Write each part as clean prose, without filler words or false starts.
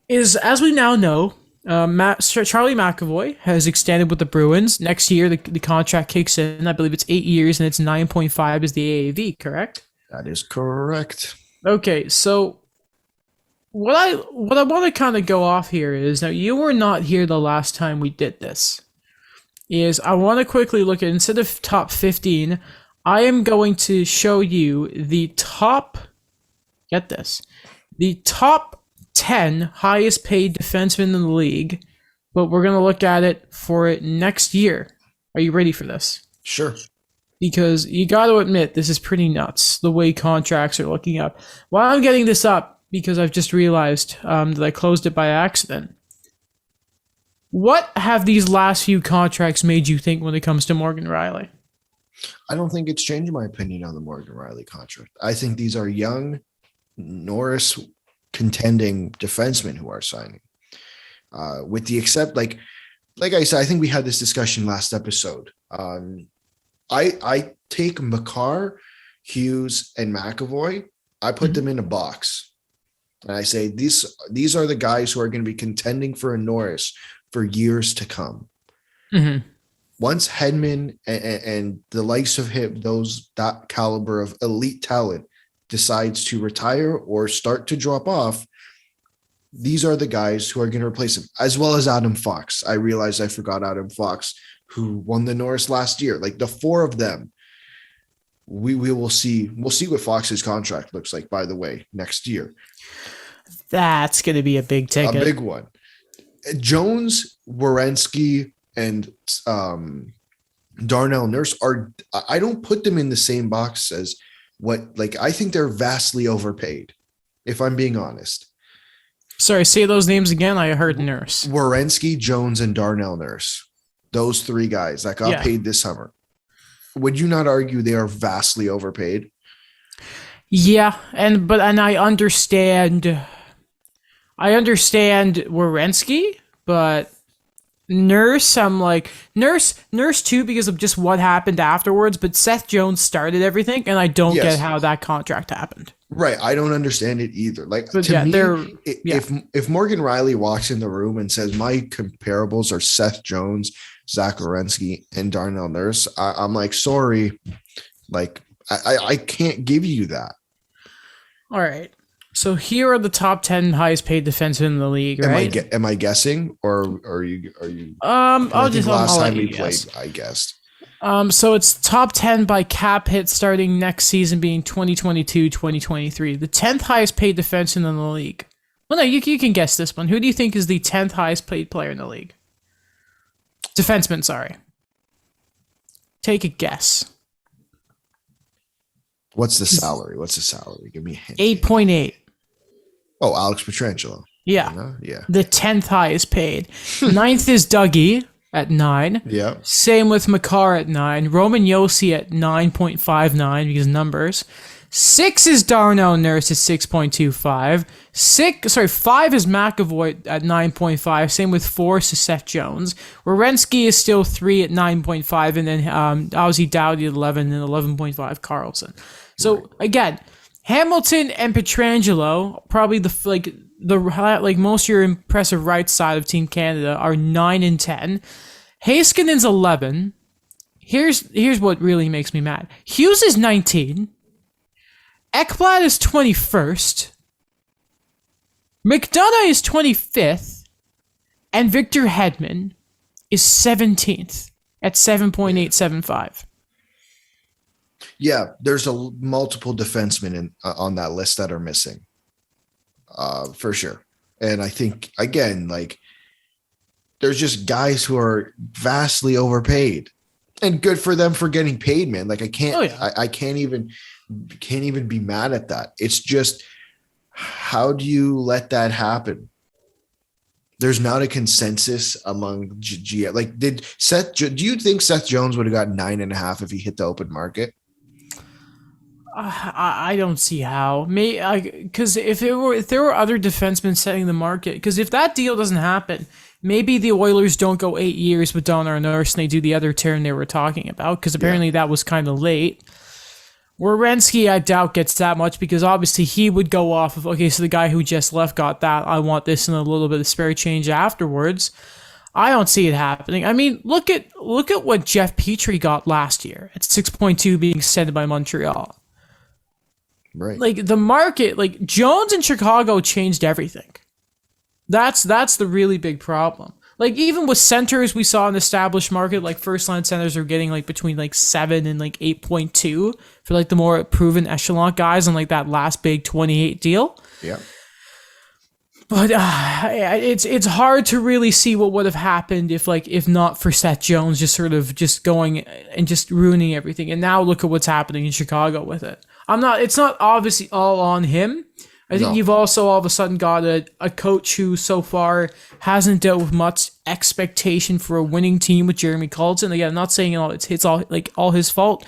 is, as we now know, Charlie McAvoy has extended with the Bruins. Next year, the contract kicks in. I believe it's 8 years, and it's 9.5 is the AAV, correct? That is correct. Okay, so what I want to kind of go off here is, now you were not here the last time we did this. Is I want to quickly look at, instead of top 15, I am going to show you the top, get this, the top 10 highest paid defensemen in the league, but we're going to look at it for it next year. Are you ready for this? Sure. Because you got to admit, this is pretty nuts, the way contracts are looking up. While I'm getting this up, because I've just realized that I closed it by accident, what have these last few contracts made you think when it comes to Morgan Riley? I don't think it's changed my opinion on the Morgan Riley contract. I think these are young Norris contending defensemen who are signing. With the except, like I said, I think we had this discussion last episode. I take Makar, Hughes, and McAvoy. I put them in a box, and I say these are the guys who are going to be contending for a Norris for years to come. Mm-hmm. Once Hedman and the likes of him, that caliber of elite talent, decides to retire or start to drop off, these are the guys who are going to replace him, as well as Adam Fox. I realized I forgot Adam Fox, who won the Norris last year. Like the four of them, we will see. We'll see what Fox's contract looks like, by the way, next year. That's going to be a big ticket. A big one. Jones, Werenski, and Darnell Nurse are, I don't put them in the same box as I think they're vastly overpaid, if I'm being honest. Sorry, say those names again. I heard Nurse. Werenski, Jones, and Darnell Nurse. Those three guys that got paid this summer. Would you not argue they are vastly overpaid? Yeah, and I understand Werenski, but Nurse, I'm like, Nurse too, because of just what happened afterwards, but Seth Jones started everything, and I don't get how that contract happened. Right. I don't understand it either. Like, but to me, if Morgan Riley walks in the room and says, my comparables are Seth Jones, Zach Werenski, and Darnell Nurse, I'm like, sorry. Like, I can't give you that. All right. So here are the top 10 highest paid defensemen in the league, right? Am I guessing, or are you? Last time we played, I guessed. So it's top 10 by cap hit starting next season being 2022-2023. The 10th highest paid defenseman in the league. Well, no, you can guess this one. Who do you think is the 10th highest paid player in the league? Defenseman, sorry. Take a guess. What's the salary? Give me a hint. 8.8. Oh, Alex Pietrangelo. Yeah. Yeah. The 10th highest paid. 9th is Dougie at 9. Yeah. Same with Makar at 9. Roman Yossi at 9.59 because numbers. 6 is Darnell Nurse at 6.25. 5 is McAvoy at 9.5. Same with 4 is Seth Jones. Werenski is still 3 at 9.5, and then Ozzy Dowdy at 11 and 11.5 Carlson. So again, Hamilton and Pietrangelo, probably the most of your impressive right side of Team Canada, are 9 and 10. Heiskanen's 11. Here's what really makes me mad. Hughes is 19. Ekblad is 21st. McDonough is 25th. And Victor Hedman is 17th at 7.875. Yeah, there's multiple defensemen on that list that are missing, for sure. And I think, again, like, there's just guys who are vastly overpaid, and good for them for getting paid, man. Like, I can't even be mad at that. It's just, how do you let that happen? There's not a consensus among GM. Like, do you think Seth Jones would have got 9.5 if he hit the open market? I don't see how. Because if there were other defensemen setting the market, because if that deal doesn't happen, maybe the Oilers don't go 8 years with Darnell Nurse and they do the other term they were talking about, because apparently that was kind of late. Werenski, I doubt gets that much because obviously he would go off of, okay, so the guy who just left got that. I want this and a little bit of spare change afterwards. I don't see it happening. I mean, look at what Jeff Petrie got last year at 6.2 being extended by Montreal. Right. Like the market, like Jones in Chicago changed everything. That's the really big problem. Like even with centers, we saw an established market, like first line centers are getting like between like 7 and like 8.2 for like the more proven echelon guys on like that last big 28 deal. Yeah. But it's hard to really see what would have happened if not for Seth Jones just going and just ruining everything. And now look at what's happening in Chicago with it. It's not obviously all on him. I think you've also all of a sudden got a coach who so far hasn't dealt with much expectation for a winning team with Jeremy Colton. Again, I'm not saying it's all his fault.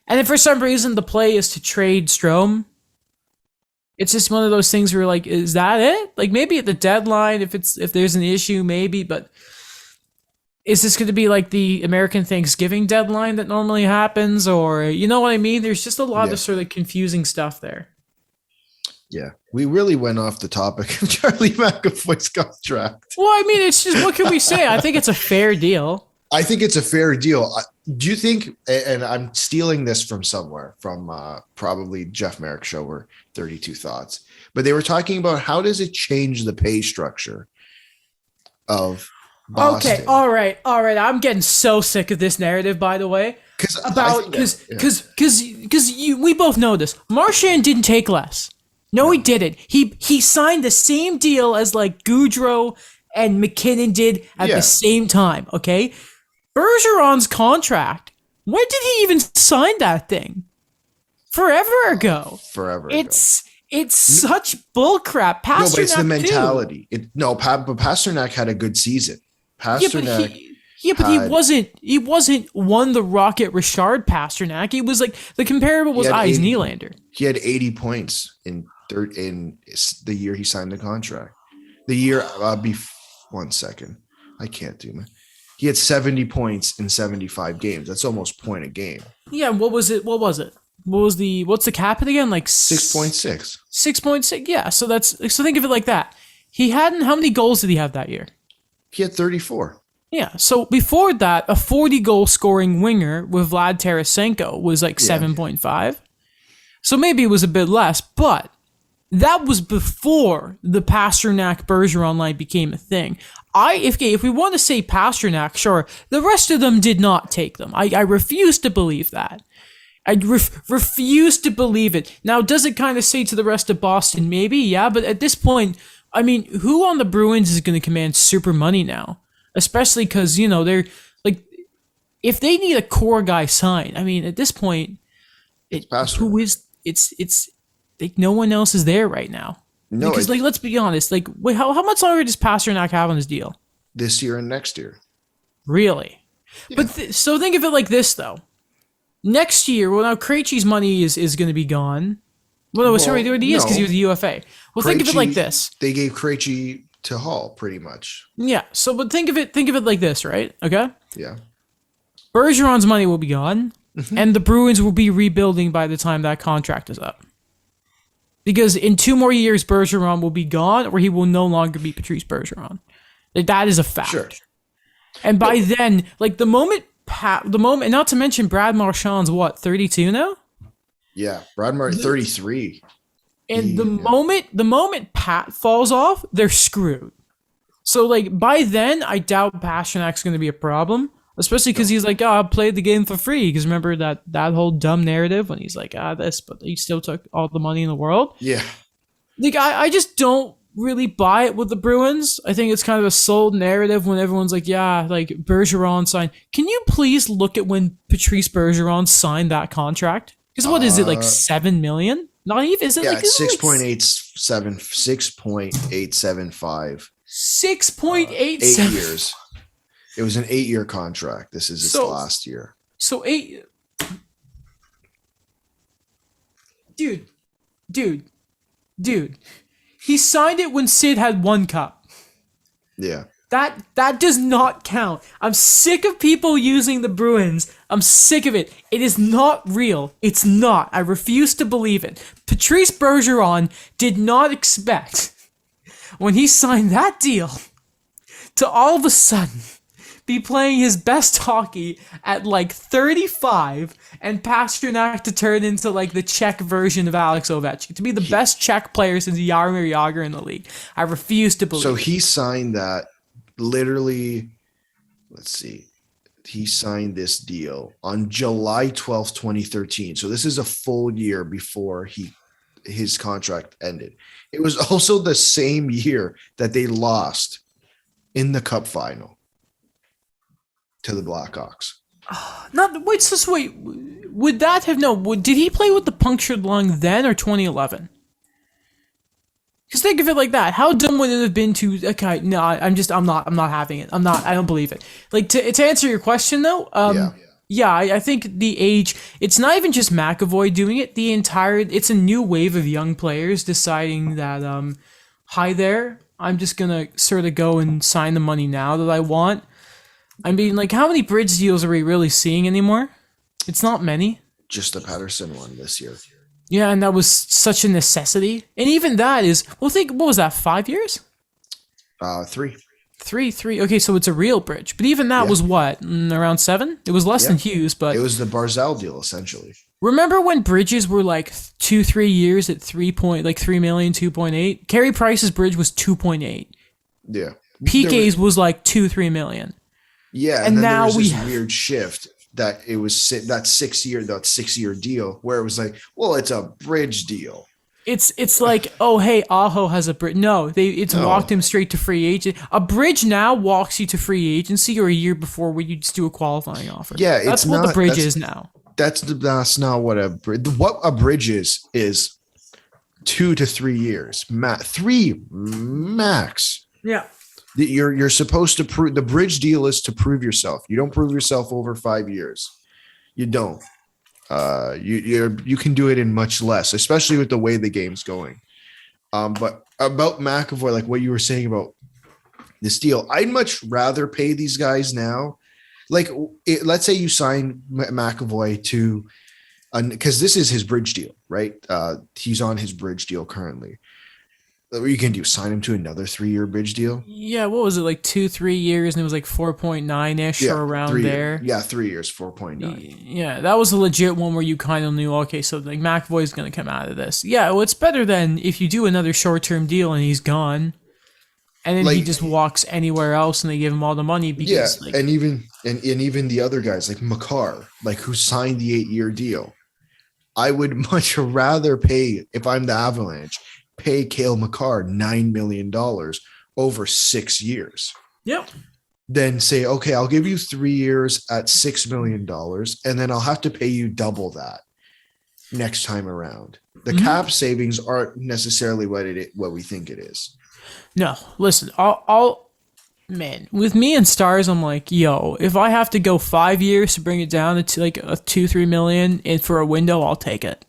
And if for some reason the play is to trade Strome, it's just one of those things where like, is that it? Like maybe at the deadline, if there's an issue, maybe, but is this going to be like the American Thanksgiving deadline that normally happens, or you know what I mean? There's just a lot of sort of confusing stuff there. Yeah, we really went off the topic of Charliey McAvoy's contract. Well, I mean, it's just, what can we say? I think it's a fair deal. I think it's a fair deal. Do you think, and I'm stealing this from somewhere, from probably Jeff Merrick's show or 32 Thoughts, but they were talking about how does it change the pay structure of Boston? Okay, all right. I'm getting so sick of this narrative, by the way. Because we both know this. Marchand didn't take less. No, he didn't. He signed the same deal as like Goudreau and McKinnon did at the same time, okay? Bergeron's contract, when did he even sign that thing? Forever ago. It's such bullcrap. Pasternak, no, but it's the mentality. But Pasternak had a good season. Pasternak. But he wasn't won the Rocket Richard Pasternak. He was like the comparable was Eyes Nylander. He had 80 points in the year he signed the contract. The year 1 second. I can't do it. He had 70 points in 75 games. That's almost point a game. Yeah, what was it? What's the cap hit again? Like 6.6. 6.6. Yeah, so think of it like that. How many goals did he have that year? He had 34. Yeah, so before that, a 40-goal scoring winger with Vlad Tarasenko was like 7.5. So maybe it was a bit less, but that was before the Pasternak-Bergeron line became a thing. If we want to say Pasternak, sure, the rest of them did not take them. I refuse to believe that. I refuse to believe it. Now, does it kind of say to the rest of Boston? Maybe, yeah, but at this point, I mean, who on the Bruins is going to command super money now? Especially because, they're like, if they need a core guy signed, I mean, at this point, it's like no one else is there right now. No, because let's be honest, like, wait, how much longer does Pasternak have on his deal? This year and next year. Really? Yeah. But so think of it like this though. Next year, now Krejci's money is going to be gone. Well, no, sorry, he is because he was a UFA. Well, think of it like this. They gave Krejci to Hall, pretty much. Yeah. So, but think of it like this, right? Okay. Yeah. Bergeron's money will be gone, and the Bruins will be rebuilding by the time that contract is up. Because in 2 more years, Bergeron will be gone, or he will no longer be Patrice Bergeron. Like, that is a fact. Sure. And by then, like the moment, not to mention Brad Marchand's 32 now. Yeah, Brad Marchand 33. And the moment Pat falls off, they're screwed. So like by then, I doubt Pasternak's going to be a problem, especially because he's like, I played the game for free. Because remember that whole dumb narrative when he's like, this, but he still took all the money in the world. Yeah. Like I just don't really buy it with the Bruins. I think it's kind of a sold narrative when everyone's like, like Bergeron signed. Can you please look at when Patrice Bergeron signed that contract? Because what is it, like 7 million? Not even, is it like 6.875. 6.8 years. It was an 8-year contract. This is its last year. So 8. Dude. He signed it when Sid had 1 cup. Yeah. That does not count. I'm sick of people using the Bruins. I'm sick of it. It is not real. It's not. I refuse to believe it. Patrice Bergeron did not expect, when he signed that deal, to all of a sudden be playing his best hockey at like 35 and Pasternak to turn into like the Czech version of Alex Ovechkin, to be the best Czech player since Jaromir Jagr in the league. I refuse to believe So it. he signed that literally, let's see. He signed this deal on July 12th, 2013. So this is a full year before his contract ended. It was also the same year that they lost in the Cup final to the Blackhawks. Wait. Would that have did he play with the punctured lung then or 2011? Because think of it like that. How dumb would it have been to? Okay, no, I'm not having it. I don't believe it. Like to answer your question though. I think the age. It's not even just McAvoy doing it. It's a new wave of young players deciding that hi there, I'm just gonna sort of go and sign the money now that I want. I mean, like, how many bridge deals are we really seeing anymore? It's not many. Just the Patterson one this year. Yeah, and that was such a necessity. And even that is, what was that, 5 years? 3. Three. Okay, so it's a real bridge. But even that was what, around 7? It was less than Hughes, but... It was the Barzal deal, essentially. Remember when bridges were like 2-3 years at 3 million, 2.8? Carey Price's bridge was 2.8. Yeah. PK's was like 2-3 million. Yeah, and then now there was this weird shift that it was that 6 year deal where it was like, well, it's a bridge deal. It's like, oh hey, Aho has a bridge. No, walked him straight to free agent. A bridge now walks you to free agency or a year before where you just do a qualifying offer. Yeah, that's what the bridge is now. That's not what a bridge. What a bridge is 2 to 3 years, 3 max. Yeah. You're supposed to prove the bridge deal is to prove yourself. You don't prove yourself over 5 years. You don't. You can do it in much less, especially with the way the game's going. But about McAvoy, like what you were saying about this deal, I'd much rather pay these guys now. Like, let's say you sign McAvoy to, because this is his bridge deal, right? He's on his bridge deal currently. What you can do, sign him to another 3-year bridge deal. Yeah, what was it, like 2-3 years, and it was like 4.9-ish or around there. Yeah, 3 years, 4.9. Yeah, that was a legit one where you kind of knew, okay, so like McAvoy's going to come out of this. Yeah, well, it's better than if you do another short-term deal and he's gone, and then he just walks anywhere else and they give him all the money. Because, and even the other guys like Makar, like who signed the 8-year deal. I would much rather pay, if I'm the Avalanche, pay Cale Makar $9 million over 6 years. Yep. Then say, okay, I'll give you 3 years at $6 million, and then I'll have to pay you double that next time around. The cap savings aren't necessarily what we think it is. No, listen, man, with me and Stars, I'm like, yo, if I have to go 5 years to bring it down to like a 2-3 million and for a window, I'll take it.